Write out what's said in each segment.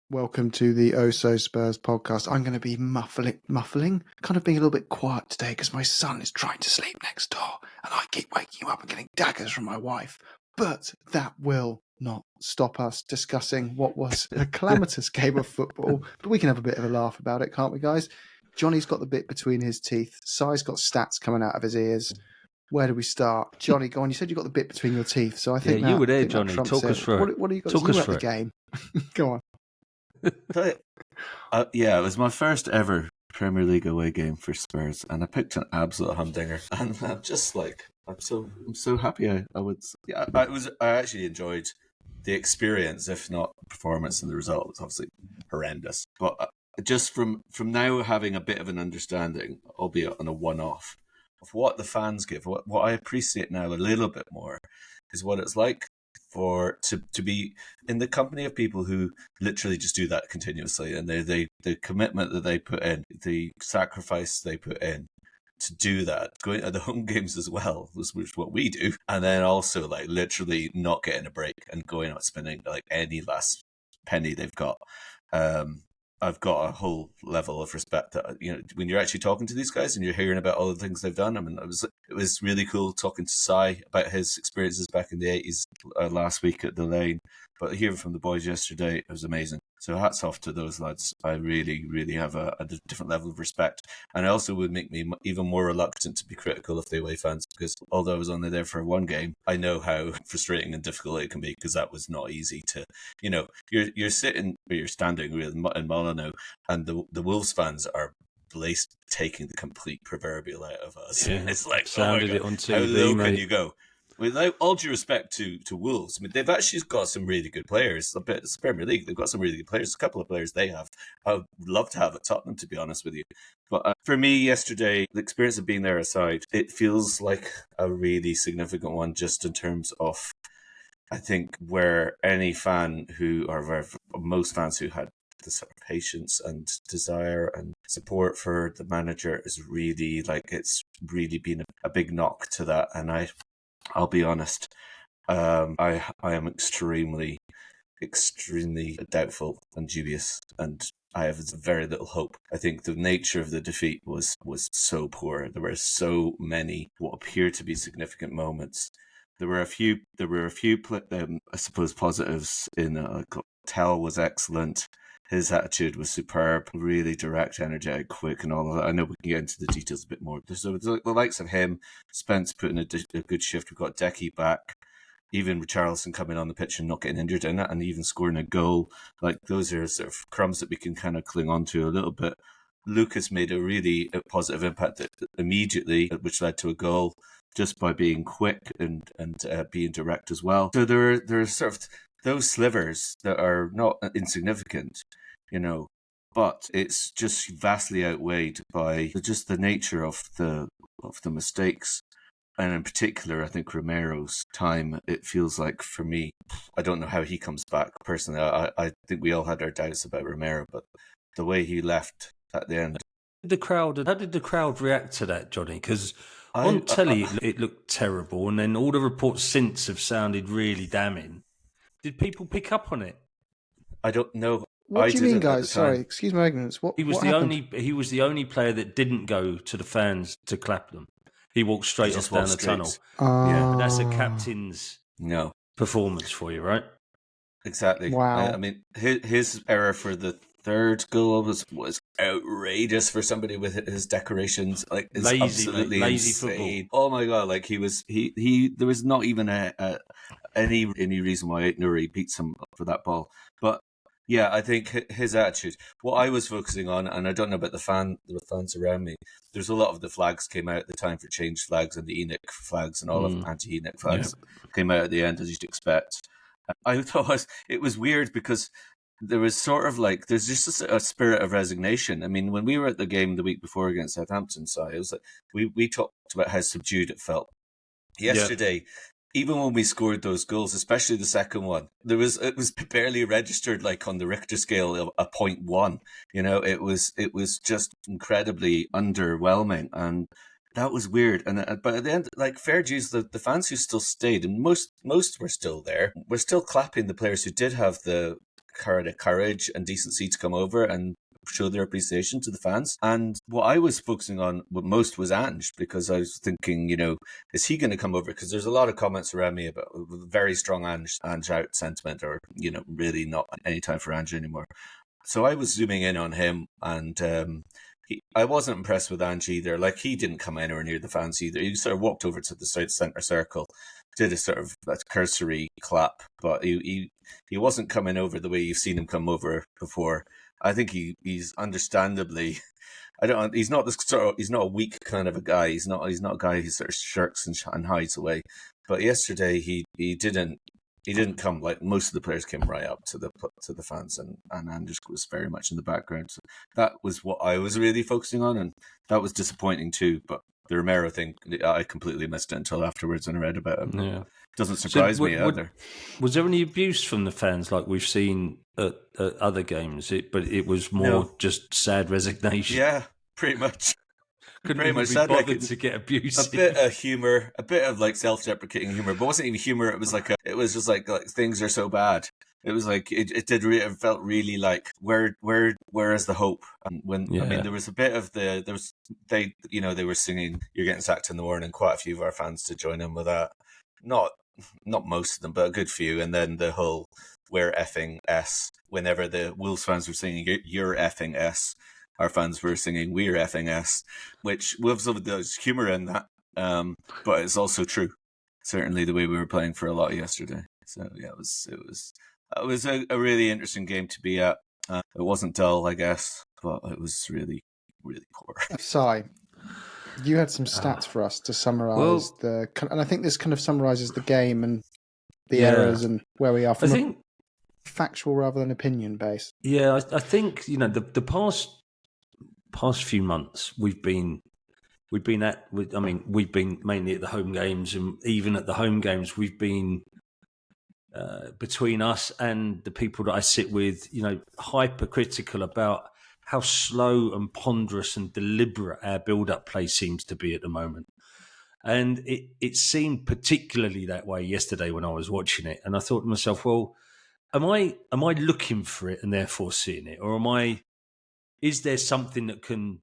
Welcome to the OhSoSpurs podcast. I'm going to be muffling, kind of being a little bit quiet today because my son is trying to sleep next door and I keep waking him up and getting daggers from my wife. But that will not stop us discussing what was a calamitous game of football. But we can have a bit of a laugh about it, can't we, guys? Johnny's got the bit between his teeth. Sai's got stats coming out of his ears. Where do we start? Johnny, go on. You said you got the bit between your teeth, so I think you were there, Johnny. Trumps Talk us through it. What do you got? Talk You us were at through the game. Go on. Yeah, it was my first ever Premier League away game for Spurs, and I picked an absolute humdinger. And I'm just like, I'm so happy. I actually enjoyed the experience, if not performance, and the result was obviously horrendous. But just from now having a bit of an understanding, albeit on a one-off, of what the fans give, what I appreciate now a little bit more, is what it's like to be in the company of people who literally just do that continuously, and the commitment that they put in, the sacrifice they put in to do that, going to the home games as well, which is what we do, and then also like literally not getting a break and going out spending like any last penny they've got. I've got a whole level of respect that, you know, when you're actually talking to these guys and you're hearing about all the things they've done. I mean, it was really cool talking to Sai about his experiences back in the 80s last week at the Lane. But hearing from the boys yesterday, it was amazing. So hats off to those lads. I really, really have a different level of respect. And it also would make me even more reluctant to be critical of the away fans, because although I was only there for one game, I know how frustrating and difficult it can be, because that was not easy to, you know, you're sitting, or you're standing in Molyneux, and the Wolves fans are taking the complete proverbial out of us. Yeah, it's like, sounded it on TV, how low mate. can you go? Without all due respect to Wolves, I mean, they've actually got some really good players. It's Premier League. They've got some really good players. A couple of players they have. I would love to have at Tottenham, to be honest with you. But for me, yesterday, the experience of being there aside, it feels like a really significant one, just in terms of, I think, where any fan most fans who had the sort of patience and desire and support for the manager is really, like, it's really been a big knock to that. And I'll be honest, I am extremely doubtful and dubious, and I have very little hope. I think the nature of the defeat was so poor. There were so many what appear to be significant moments. There were a few, I suppose, positives in Tell was excellent. His attitude was superb, really direct, energetic, quick, and all of that. I know we can get into the details a bit more. So the likes of him, Spence putting a good shift. We've got Decky back, even Richarlison coming on the pitch and not getting injured in it, and even scoring a goal. Like, those are sort of crumbs that we can kind of cling on to a little bit. Lucas made a really positive impact immediately, which led to a goal, just by being quick and being direct as well. So there are sort of those slivers that are not insignificant, you know, but it's just vastly outweighed by just the nature of the mistakes. And in particular, I think Romero's time, it feels like, for me, I don't know how he comes back personally. I think we all had our doubts about Romero, but the way he left at the end. How did the crowd react to that, Johnny? Because on telly, it looked terrible, and then all the reports since have sounded really damning. Did people pick up on it? I don't know. What do you mean, guys? Sorry, excuse my ignorance. He was the only player that didn't go to the fans to clap them. He walked straight off down the tunnel. Yeah, that's a captain's performance for you, right? Exactly. Wow. I mean, his error for the third goal was outrageous for somebody with his decorations. Like, it's absolutely lazy insane. football. Oh my god! Like, he there was not even any reason why Nuri beats him for that ball. But yeah, I think his attitude. What I was focusing on, and I don't know about the fans around me, there's a lot of the flags came out at the time for change flags, and the ENIC flags and all of anti-ENIC flags came out at the end, as you'd expect. I thought it was weird because there was sort of like, there's just a spirit of resignation. I mean, when we were at the game the week before against Southampton, so it was like we talked about how subdued it felt. Yesterday, even when we scored those goals, especially the second one, it was barely registered, like, on the Richter scale of a 0.1. You know, it was just incredibly underwhelming, and that was weird. And but at the end, like, fair dues, the fans who still stayed, and most were still there, were still clapping the players who did have the kind of courage and decency to come over and show their appreciation to the fans. And what I was focusing on most was Ange, because I was thinking, is he going to come over? Because there's a lot of comments around me about very strong Ange out sentiment, or, really not any time for Ange anymore. So I was zooming in on him, and I wasn't impressed with Ange either. Like, he didn't come anywhere near the fans either. He sort of walked over to the centre circle, did a sort of cursory clap, but he wasn't coming over the way you've seen him come over before. I think he's understandably, he's not he's not a weak kind of a guy. He's not a guy who sort of shirks and hides away. But yesterday he didn't come, like most of the players came right up to the fans, and Andrews was very much in the background. So that was what I was really focusing on, and that was disappointing too. But the Romero thing, I completely missed it until afterwards and I read about it. Yeah. Doesn't surprise me either. Was there any abuse from the fans like we've seen at other games? But it was more just sad resignation. Yeah, pretty much. Couldn't even be bothered to get abuse. A bit of humour, a bit of like self-deprecating humour, but it wasn't even humour. It was like it was just like things are so bad. It was like it felt really like where is the hope? And there was a bit of they were singing "You're Getting Sacked in the Morning." Quite a few of our fans to join in with that. Not most of them, but a good few. And then the whole "We're effing S." Whenever the Wolves fans were singing "You're effing S," our fans were singing "We're effing S," which Wolves have there's humour in that, but it's also true. Certainly, the way we were playing for a lot yesterday. So yeah, it was a really interesting game to be at. It wasn't dull, I guess, but it was really, really poor. Si, you had some stats for us to summarise and I think this kind of summarises the game and the errors and where we are from a factual rather than opinion based. Yeah, I think the past few months we've been mainly at the home games, and even at the home games we've been. Between us and the people that I sit with, hypercritical about how slow and ponderous and deliberate our build-up play seems to be at the moment. And it seemed particularly that way yesterday when I was watching it. And I thought to myself, well, am I looking for it and therefore seeing it? Or is there something that can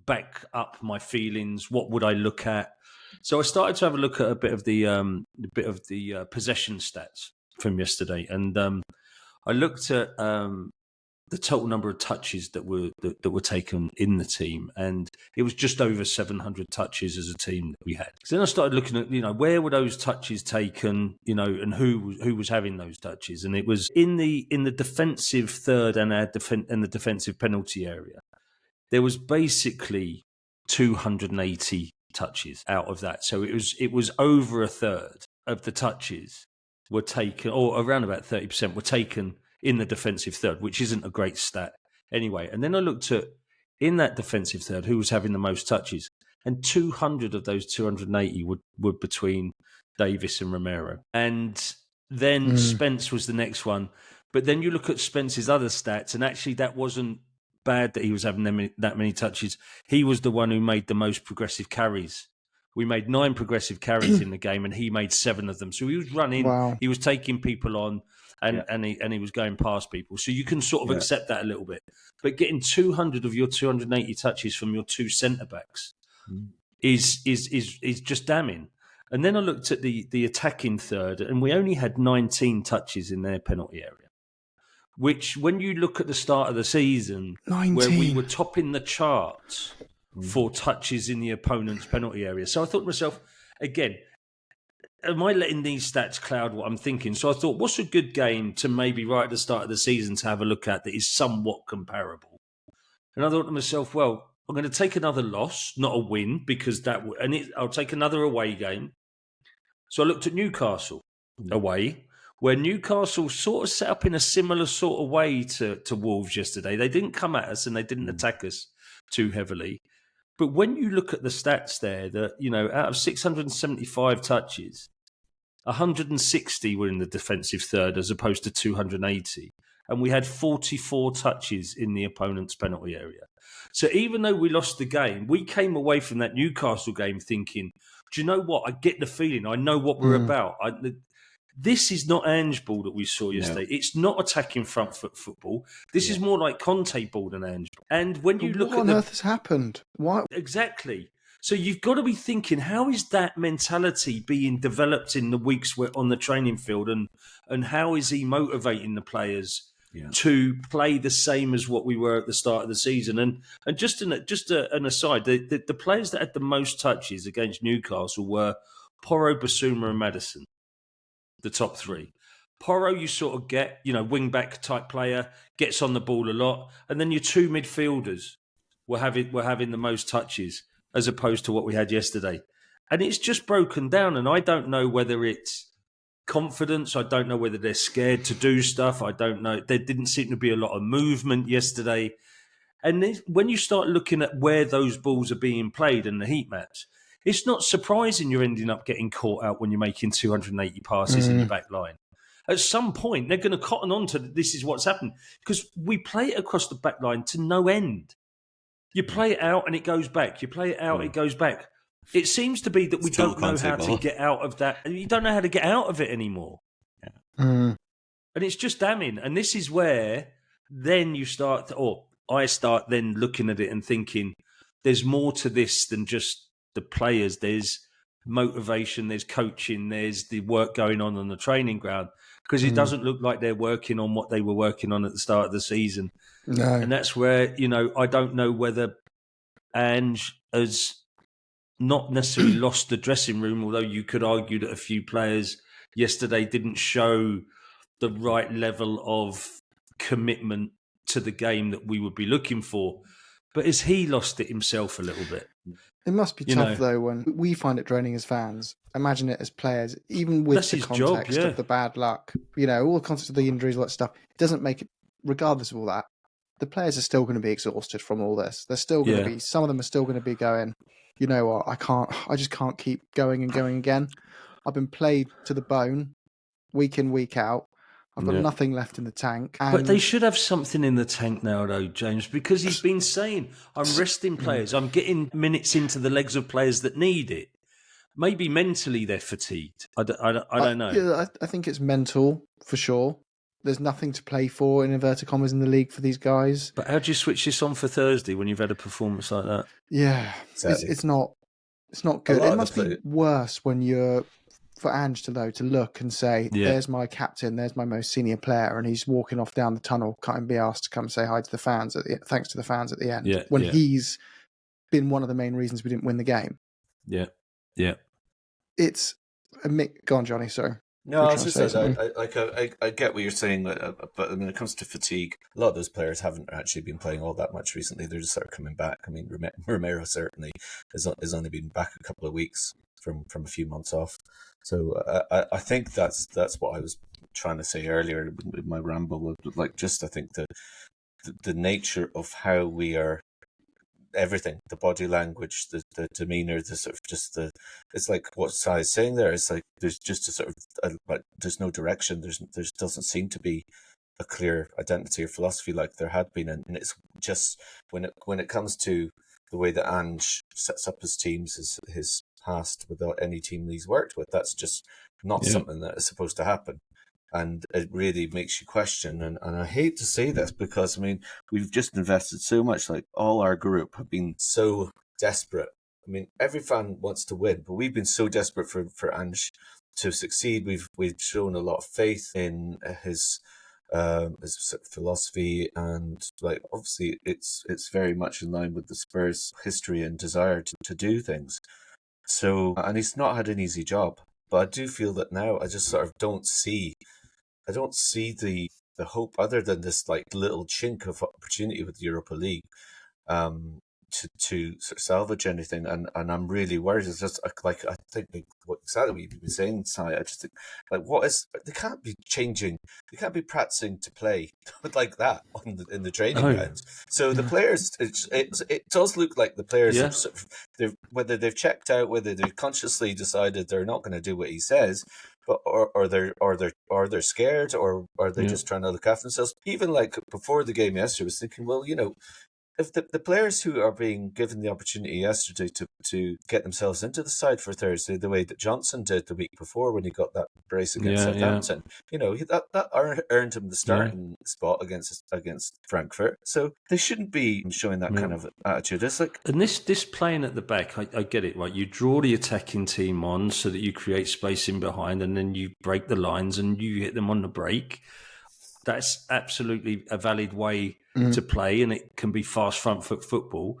back up my feelings? What would I look at? So I started to have a look at a bit of the possession stats from yesterday, and I looked at the total number of touches that were taken in the team, and it was just over 700 touches as a team that we had. So then I started looking at where were those touches taken, and who was having those touches, and it was in the defensive third and the defensive penalty area. There was basically 280 touches out of that, so it was over a third of the touches were taken, or around about 30% were taken in the defensive third, which isn't a great stat anyway. And then I looked at, in that defensive third, who was having the most touches, and 200 of those 280 were between Davis and Romero. And then Spence was the next one. But then you look at Spence's other stats, and actually that wasn't bad that he was having that many touches. He was the one who made the most progressive carries. We made 9 progressive carries in the game, and he made 7 of them. So he was running, he was taking people on, and he was going past people. So you can sort of accept that a little bit. But getting 200 of your 280 touches from your 2 centre backs is just damning. And then I looked at the attacking third, and we only had 19 touches in their penalty area. Which, when you look at the start of the season, 19. Where we were topping the charts for touches in the opponent's penalty area. So I thought to myself, again, am I letting these stats cloud what I'm thinking? So I thought, what's a good game to maybe right at the start of the season to have a look at that is somewhat comparable? And I thought to myself, well, I'm going to take another loss, not a win, because I'll take another away game. So I looked at Newcastle away, where Newcastle sort of set up in a similar sort of way to Wolves yesterday. They didn't come at us and they didn't attack us too heavily. But when you look at the stats there, that out of 675 touches, 160 were in the defensive third as opposed to 280. And we had 44 touches in the opponent's penalty area. So even though we lost the game, we came away from that Newcastle game thinking, do you know what? I get the feeling. I know what we're about. This is not Ange ball that we saw yesterday. It's not attacking front foot football. This is more like Conte ball than Ange. And when you look what at on earth has happened? Why? exactly. So you've got to be thinking, how is that mentality being developed in the weeks on the training field, and how is he motivating the players to play the same as what we were at the start of the season? And just an aside, the players that had the most touches against Newcastle were Porro, Basuma, and Maddison, the top three. Porro, you sort of get, wing back type player, gets on the ball a lot, and then your two midfielders were having the most touches, as opposed to what we had yesterday. And it's just broken down, and I don't know whether it's confidence. I don't know whether they're scared to do stuff. I don't know. There didn't seem to be a lot of movement yesterday. And when you start looking at where those balls are being played in the heat maps, it's not surprising you're ending up getting caught out when you're making 280 passes in your back line. At some point, they're going to cotton on to this is what's happened, because we play it across the back line to no end. You play it out and it goes back. You play it out, it goes back. It seems to be that we don't know how to get out of that. You don't know how to get out of it anymore. And it's just damning. And this is where then you start, or I start then looking at it and thinking, there's more to this than just the players. There's motivation, there's coaching, there's the work going on the training ground, because it doesn't look like they're working on what they were working on at the start of the season. No. And that's where, I don't know whether Ange has not necessarily lost the dressing room, although you could argue that a few players yesterday didn't show the right level of commitment to the game that we would be looking for. But has he lost it himself a little bit? It must be tough, though, when we find it draining as fans. Imagine it as players, even with the context of the bad luck, all the context of the injuries, all that stuff. It doesn't make it, regardless of all that, the players are still going to be exhausted from all this. They're still going to be, some of them are still going to be going, you know what, I just can't keep going and going again. I've been played to the bone week in, week out. I've got nothing left in the tank. But they should have something in the tank now, though, James, because he's been saying, I'm resting players. I'm getting minutes into the legs of players that need it. Maybe mentally they're fatigued. I don't know. Yeah, I think it's mental, for sure. There's nothing to play for, in inverted commas, in the league for these guys. But how do you switch this on for Thursday when you've had a performance like that? Yeah, exactly. It's not good. It must be worse when you're, for Ange to look and say, there's my captain, there's my most senior player, and he's walking off down the tunnel, can't be asked to come say hi to the fans thanks to the fans at the end. He's been one of the main reasons we didn't win the game. Yeah. It's go on, Johnny. Sorry. No, I was just saying, I get what you're saying, but when it comes to fatigue, a lot of those players haven't actually been playing all that much recently. They're just sort of coming back. I mean, Romero certainly has only been back a couple of weeks from a few months off. So I think that's what I was trying to say earlier with my ramble. Like, just I think the nature of how we are. Everything, the body language, the demeanor, the sort of it's like what Sai's saying there. It's like there's just a sort of like there's no direction. There doesn't seem to be a clear identity or philosophy like there had been, and it's just when it comes to the way that Ange sets up his teams, his past without any team he's worked with, that's just not something that is supposed to happen. And it really makes you question. And I hate to say this because, I mean, we've just invested so much. Like, all our group have been so desperate. I mean, every fan wants to win, but we've been so desperate for Ange to succeed. We've shown a lot of faith in his sort of philosophy, and like obviously it's very much in line with the Spurs' history and desire to do things. So, and he's not had an easy job. But I do feel that now I just sort of don't see the hope other than this like little chink of opportunity with the Europa League to sort of salvage anything, and I'm really worried. It's just like I think what exactly you've been saying, Si. I just think like they can't be changing, they can't be practicing to play like that in the training grounds. So the players, it does look like the players have sort of, whether they've checked out, whether they've consciously decided they're not going to do what he says, but or they're scared, or are they just trying to look after themselves. Even like before the game yesterday, I was thinking, well, if the players who are being given the opportunity yesterday to get themselves into the side for Thursday, the way that Johnson did the week before when he got that brace against Southampton, that earned him the starting spot against Frankfurt. So they shouldn't be showing that kind of attitude. It's like, and this playing at the back, I get it, right? You draw the attacking team on so that you create space in behind, and then you break the lines and you hit them on the break. That's absolutely a valid way to play, and it can be fast front foot football.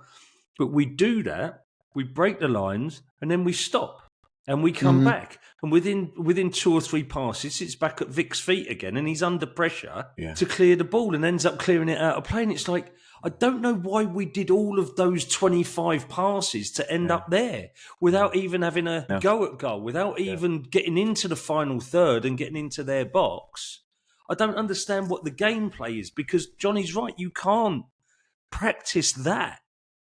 But we do that, we break the lines, and then we stop, and we come back. And within 2 or 3 passes, it's back at Vic's feet again, and he's under pressure to clear the ball and ends up clearing it out of play. And it's like, I don't know why we did all of those 25 passes to end up there without even having a go at goal, without even getting into the final third and getting into their box. I don't understand what the gameplay is, because Johnny's right. You can't practice that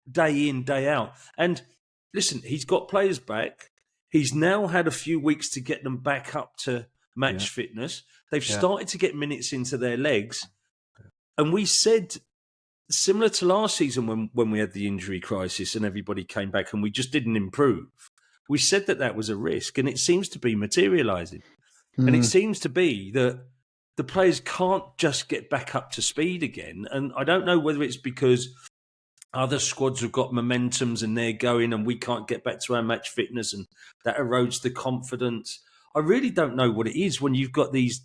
day in, day out. And listen, he's got players back. He's now had a few weeks to get them back up to match fitness. They've started to get minutes into their legs. And we said, similar to last season when we had the injury crisis and everybody came back and we just didn't improve, we said that was a risk, and it seems to be materialising. And it seems to be that the players can't just get back up to speed again. And I don't know whether it's because other squads have got momentums and they're going and we can't get back to our match fitness and that erodes the confidence. I really don't know what it is when you've got these,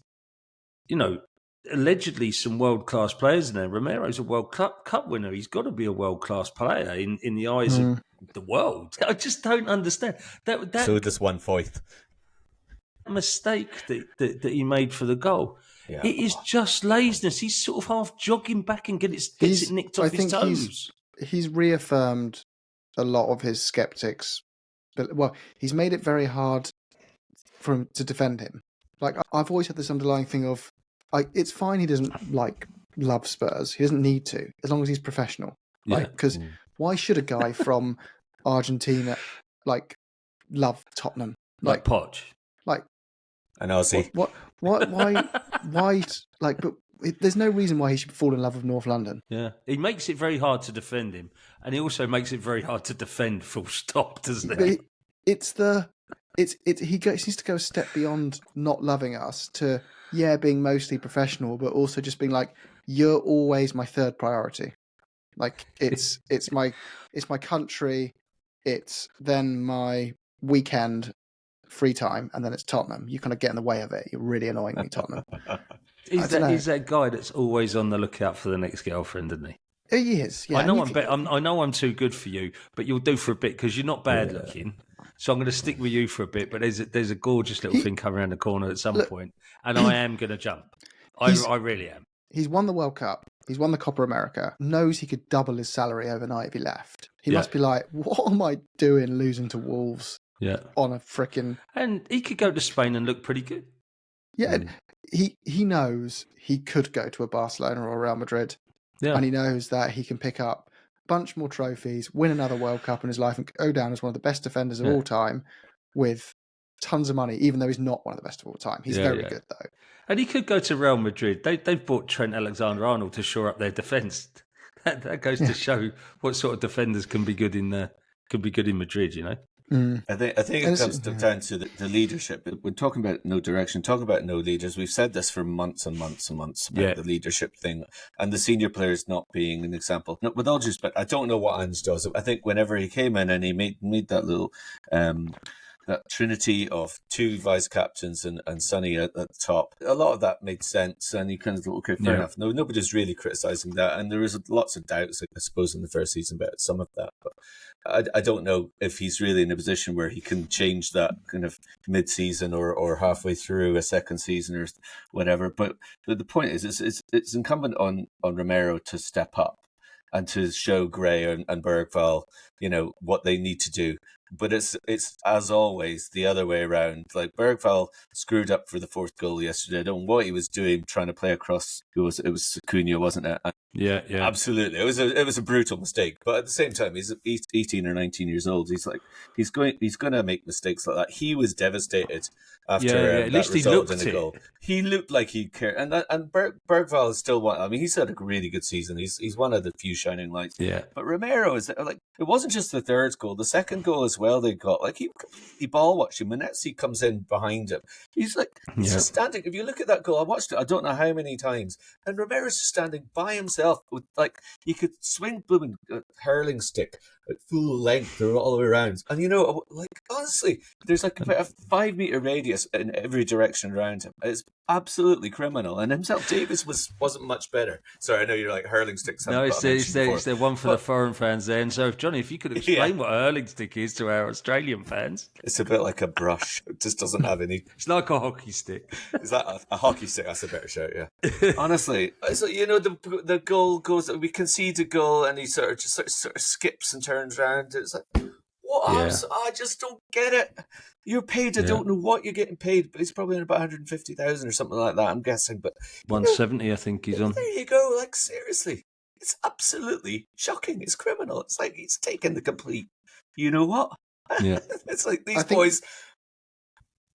allegedly some world-class players in there. Romero's a World Cup winner. He's got to be a world-class player in the eyes of the world. I just don't understand. That so does 1/4. mistake that he made for the goal. Yeah. It is just laziness. He's sort of half jogging back and gets it nicked off his toes. He's reaffirmed a lot of his skeptics. Well, he's made it very hard for him to defend him. Like, I've always had this underlying thing of, it's fine he doesn't love Spurs. He doesn't need to, as long as he's professional. Like, because why should a guy from Argentina love Tottenham? Like Poch. Like, an Aussie. Why? But there's no reason why he should fall in love with North London. Yeah, he makes it very hard to defend him, and he also makes it very hard to defend. Full stop, doesn't he? He needs to go a step beyond not loving us to being mostly professional, but also just being like, you're always my third priority. Like it's my country, it's then my weekend free time, and then it's Tottenham. You kind of get in the way of it. You're really annoying me, Tottenham. He's that guy that's always on the lookout for the next girlfriend, isn't he? He is. Yeah. I know I'm too good for you, but you'll do for a bit because you're not bad looking. So I'm going to stick with you for a bit. But there's a gorgeous little thing coming around the corner at some point, and I am going to jump. I really am. He's won the World Cup. He's won the Copa America. Knows he could double his salary overnight if he left. He must be like, what am I doing losing to Wolves? Yeah. On a frickin'... And he could go to Spain and look pretty good. Yeah. He knows he could go to a Barcelona or a Real Madrid. Yeah. And he knows that he can pick up a bunch more trophies, win another World Cup in his life, and go down as one of the best defenders of all time with tons of money, even though he's not one of the best of all time. He's very good, though. And he could go to Real Madrid. They've bought Trent Alexander-Arnold to shore up their defence. That goes to show what sort of defenders can be good in Madrid, you know? I think it comes down to the leadership. We're talking about no direction, talking about no leaders. We've said this for months and months and months about the leadership thing and the senior players not being an example. No, with all due respect, I don't know what Ange does. I think whenever he came in and he made that little that trinity of two vice captains and Sonny at the top, a lot of that made sense, and you kind of thought, okay, fair enough. No, nobody's really criticising that, and there was lots of doubts, I suppose, in the first season about some of that, but I don't know if he's really in a position where he can change that kind of mid-season or halfway through a second season or whatever. But the point is, it's incumbent on Romero to step up and to show Gray and Bergvall, what they need to do. But it's as always the other way around. Like Bergvall screwed up for the fourth goal yesterday. I don't know what he was doing, trying to play across. It was Acuna, wasn't it? Yeah. Absolutely. It was a brutal mistake. But at the same time, he's 18 or 19 years old. He's going to make mistakes like that. He was devastated after At that least he result looked in a goal. He looked like he cared. And Bergvall is still one. I mean, he's had a really good season. He's one of the few shining lights. Yeah. But Romero is like, it wasn't just the third goal, the second goal as well. They got like he ball watched him. Manetzi comes in behind him. He's just standing. If you look at that goal, I watched it. I don't know how many times, and Romero's just standing by himself with he could swing blooming hurling stick at full length all the way around. And honestly, there's about a 5 meter radius in every direction around him. It's absolutely criminal. And himself, Davis wasn't much better. Sorry, I know you're like hurling sticks. No, it's the one for the foreign fans there. And so, Johnny, if you could explain what a hurling stick is to our Australian fans. It's a bit like a brush. It just doesn't have any... It's like a hockey stick. Is that a hockey stick? That's a better shout, yeah. Honestly, so, the goal goes... We concede a goal and he sort of skips and turns around. It's like, what? Yeah. I just don't get it. You're paid. I don't know what you're getting paid, but it's probably on about 150,000 or something like that, I'm guessing. But 170, I think he's on. There you go. Like, seriously. It's absolutely shocking. It's criminal. It's like he's taken the complete... You know what? Yeah. It's like these boys...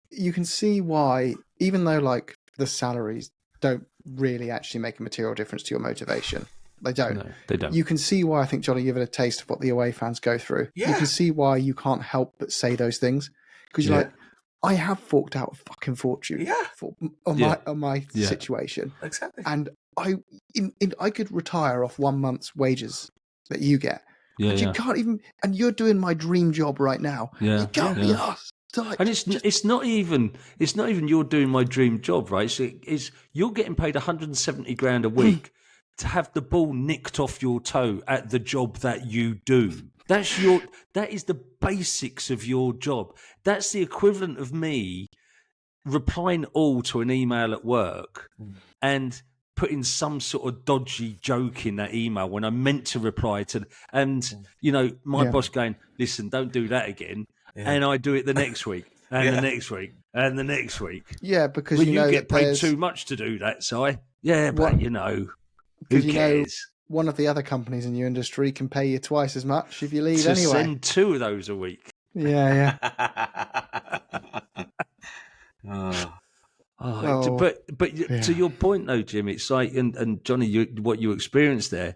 You can see why, even though like the salaries don't really actually make a material difference to your motivation. They don't. No, they don't. You can see why I think, Johnny, you've had a taste of what the away fans go through. Yeah. You can see why you can't help but say those things. Because you're like, I have forked out a fucking fortune on my situation. Exactly. And I could retire off 1 month's wages that you get. Yeah, and you can't even, and you're doing my dream job right now. Yeah. You can't be asked. Like, and it's not even you're doing my dream job, right? So it's you're getting paid 170 grand a week to have the ball nicked off your toe at the job that you do. That is the basics of your job. That's the equivalent of me replying all to an email at work and putting some sort of dodgy joke in that email when I meant to reply to, and my boss going, listen, don't do that again. Yeah. And I do it the next week, and the next week, and the next week. Yeah, because when you get paid too much to do that, Si. Yeah, but who cares? One of the other companies in your industry can pay you twice as much if you leave to anyway. Send 2 of those a week. Yeah. But to your point though, Jim, it's like, and Johnny, what you experienced there.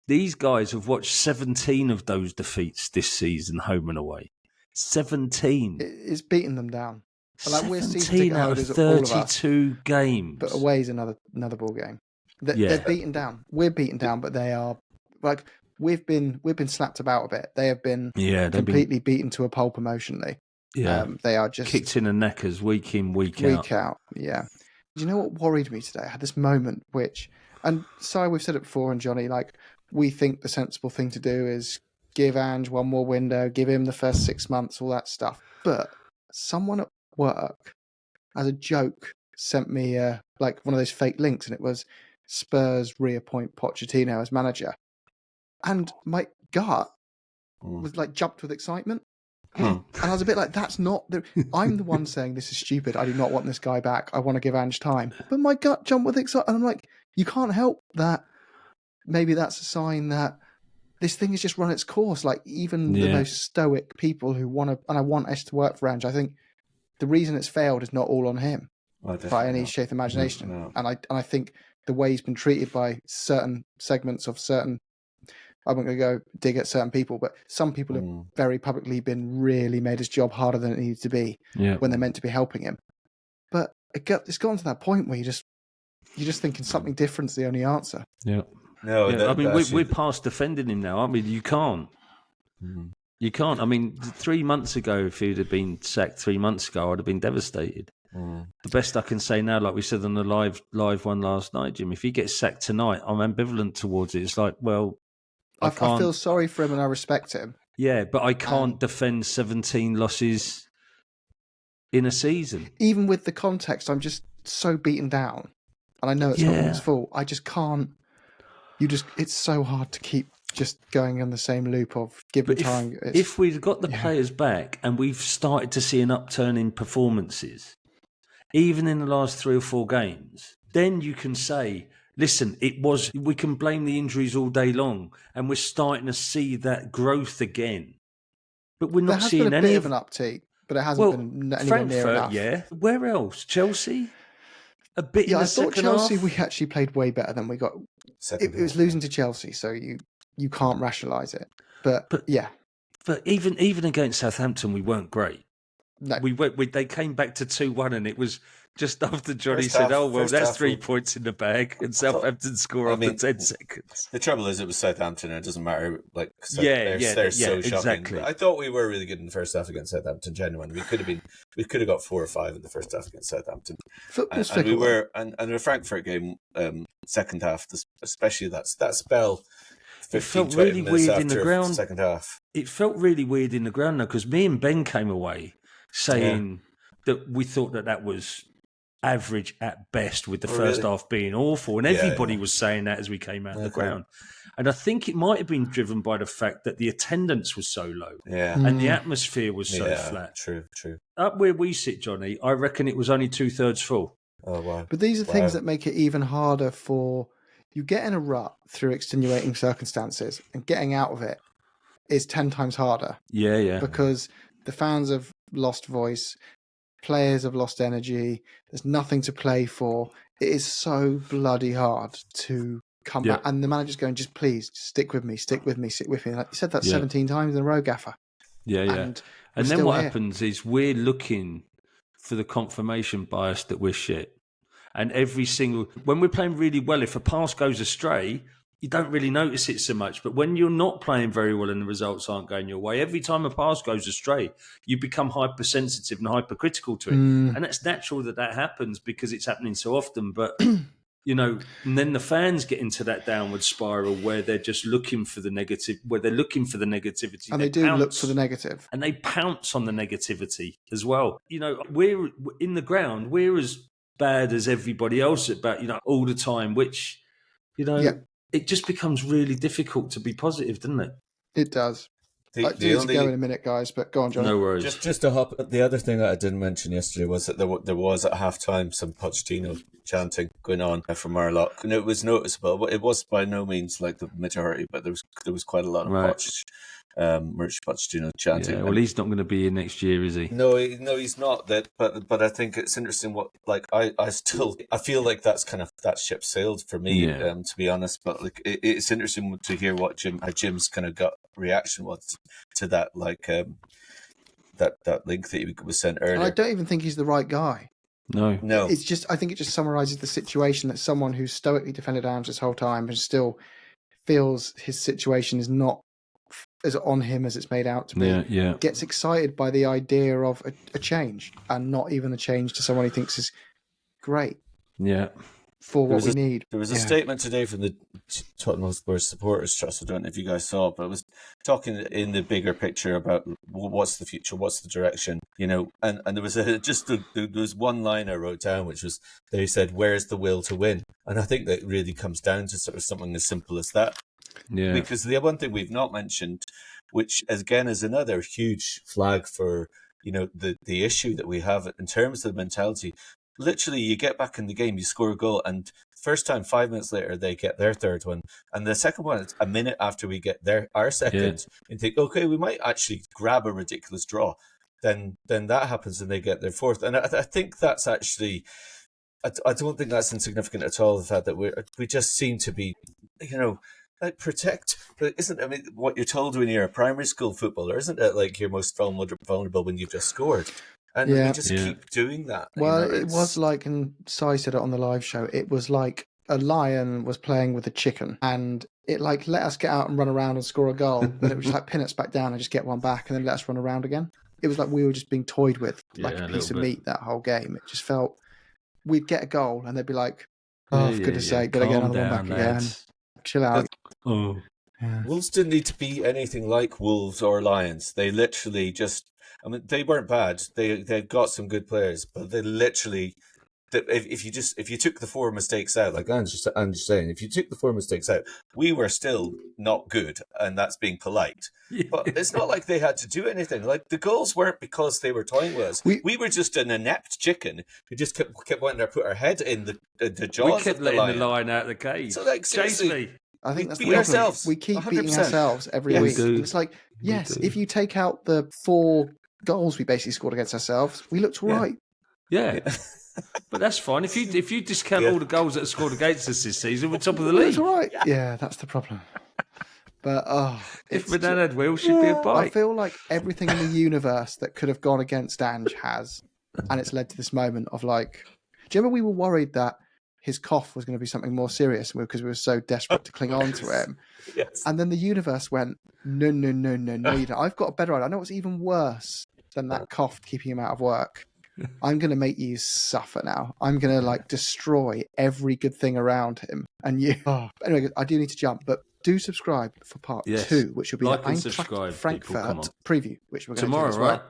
These guys have watched 17 of those defeats this season, home and away. 17. It's beating them down. Like, 17 out of 32 games. But away is another ball game. They're beaten down. We're beaten down, but they are like we've been slapped about a bit. They have been completely beaten to a pulp emotionally. Yeah, they are just kicked in the knackers week in, week out. Yeah. Do you know what worried me today? I had this moment and Si, we've said it before, and Johnny, like, we think the sensible thing to do is give Ange one more window, give him the first 6 months, all that stuff. But someone at work, as a joke, sent me like one of those fake links, and it was Spurs reappoint Pochettino as manager. And my gut was like jumped with excitement. And I was a bit like, that's not I'm the one saying this is stupid. I do not want this guy back. I want to give Ange time. But my gut jumped with excitement. And I'm like, you can't help that. Maybe that's a sign that this thing has just run its course. Like, even the most stoic people who want to, and I want Ash to work for Ange, I think the reason it's failed is not all on him by any shape of imagination. No. And I think the way he's been treated by certain segments of certain, I'm not going to go dig at certain people, but some people have very publicly been really made his job harder than it needed to be when they're meant to be helping him. But it's gotten to that point where you're just thinking something different's the only answer. Yeah. No, I mean, we're past defending him now, aren't we? You can't. You can't. I mean, 3 months ago, if he'd have been sacked 3 months ago, I'd have been devastated. The best I can say now, like we said on the live one last night, Jim, if he gets sacked tonight, I'm ambivalent towards it. It's like, well, I feel sorry for him and I respect him. Yeah, but I can't defend 17 losses in a season. Even with the context, I'm just so beaten down. And I know it's not his fault. I just can't. It's so hard to keep just going on the same loop of give them time. If we'd got the players back and we've started to see an upturn in performances, even in the last 3 or 4 games, then you can say, listen, we can blame the injuries all day long, and we're starting to see that growth again. But we're not seeing any of an uptake, but it hasn't been anywhere near enough. Yeah. Where else? Chelsea? A bit in the second half? I thought Chelsea, we actually played way better than we got. It was losing to Chelsea, so you can't rationalise it. But yeah. But even against Southampton, we weren't great. No. They came back to 2-1, and it was just after Johnny said, "Oh well, that's 3 points in the bag," and Southampton score after 10 seconds. The trouble is, it was Southampton, and it doesn't matter. Like, they're so shocking. Exactly. I thought we were really good in the first half against Southampton. Genuinely, we could have got 4 or 5 in the first half against Southampton. Football's and we were, and the Frankfurt game, second half, especially that spell. 15, it felt really weird in the ground. Second half. It felt really weird in the ground now, because me and Ben came away saying that we thought that was average at best, with the first half being awful, and everybody was saying that as we came out of the ground. And I think it might have been driven by the fact that the attendance was so low, and the atmosphere was so flat. True. Up where we sit, Johnny, I reckon it was only 2/3 full. Oh wow! But these are things that make it even harder for you. Get in a rut through extenuating circumstances, and getting out of it is 10 times harder. Yeah. Because the fans have lost voice. Players have lost energy. There's nothing to play for. It is so bloody hard to come back. And the manager's going, just please stick with me, stick with me, stick with me. Like you said that 17 times in a row, Gaffer. And then what happens is we're looking for the confirmation bias that we're shit. And when we're playing really well, if a pass goes astray, you don't really notice it so much. But when you're not playing very well and the results aren't going your way, every time a pass goes astray, you become hypersensitive and hypercritical to it. And that's natural that happens because it's happening so often. But, and then the fans get into that downward spiral where they're just looking for the negative, where they're looking for the negativity. And they do look for the negative. And they pounce on the negativity as well. We're in the ground, we're as bad as everybody else all the time, which, it just becomes really difficult to be positive, doesn't it? It does. I'll go in a minute, guys, but go on, John. No worries. Just to hop. The other thing that I didn't mention yesterday was that there was at halftime some Pochettino chanting going on from our lot. And it was noticeable. It was by no means like the majority, but there was quite a lot of Pochettino chanting. Yeah, well, he's not going to be in next year, is he? No, he's not. But I think it's interesting. I feel like that's kind of that ship sailed for me, to be honest. But like it's interesting to hear what Jim's kind of gut reaction was to that, that link that he was sent earlier. And I don't even think he's the right guy. No. It's just, I think it just summarises the situation that someone who's stoically defended Ange this whole time and still feels his situation is not as on him as it's made out to be, gets excited by the idea of a change, and not even a change to someone he thinks is great. Yeah. For what we need. There was a statement today from the Tottenham Spurs Supporters Trust. I don't know if you guys saw it, but it was talking in the bigger picture about what's the future, what's the direction, and there was there was one line I wrote down, which was, they said, "Where's the will to win?" And I think that really comes down to sort of something as simple as that. Yeah. Because the one thing we've not mentioned, which again is another huge flag for the issue that we have in terms of the mentality. Literally, you get back in the game, you score a goal, and first time, 5 minutes later, they get their third one. And the second one, it's a minute after we get our second, and think, okay, we might actually grab a ridiculous draw. Then that happens and they get their fourth. And I think that's actually, I don't think that's insignificant at all, the fact that we just seem to be, protect. But what you're told when you're a primary school footballer, isn't it like you're most vulnerable when you've just scored? And we just keep doing that. Well, it was like, and Si said it on the live show, it was like a lion was playing with a chicken, and it let us get out and run around and score a goal. Then it was just pin us back down and just get one back, and then let us run around again. It was like we were just being toyed with like a piece of meat that whole game. It just felt we'd get a goal and they'd be like, "Oh, for goodness sake, gotta get another one back again. Chill out." Wolves didn't need to be anything like Wolves or Lions. They literally just, they weren't bad. They've got some good players, but they literally that if you took the 4 mistakes out, like Ange saying, if you took the 4 mistakes out, we were still not good, and that's being polite. But it's not like they had to do anything. Like, the goals weren't because they were toying with us. We were just an inept chicken who just kept wanting to put our head in the jaws. We kept of the letting the lion lion out of the cage. So, like, Chase seriously, me. I think that's the beat problem. ourselves. We keep 100%. beating ourselves every Yes. week. We do. And it's like, yes, do. if you take out the 4 goals we basically scored against ourselves, we looked all right. Yeah. But that's fine. If you discount all the goals that are scored against us this season, we're top of the We league. looked all right. Yeah, that's the problem. But If Banana had wheels, she'd be a I bike. feel like everything in the universe that could have gone against Ange has, and it's led to this moment of like, do you remember we were worried that his cough was going to be something more serious because we were so desperate to cling on to him? Yes. And then the universe went, no, you don't. I've got a better idea. I know what's even worse than that cough keeping him out of work. I'm going to make you suffer now. I'm going to like destroy every good thing around him. And you. Anyway, I do need to jump, but do subscribe for part 2, which will be Like the and Eintracht subscribe, Frankfurt people, come on. preview, which we're going Tomorrow, to do as right?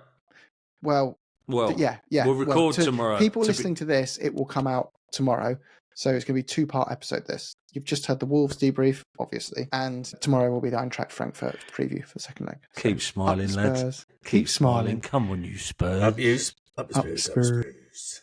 well. Well, yeah. We'll record tomorrow. People listening to this, it will come out tomorrow. So it's going to be a 2-part episode, this. You've just heard the Wolves debrief, obviously. And tomorrow will be the Eintracht Frankfurt preview for the second leg. Keep smiling, lads. Keep smiling. Come on, you Spurs. Up Spurs.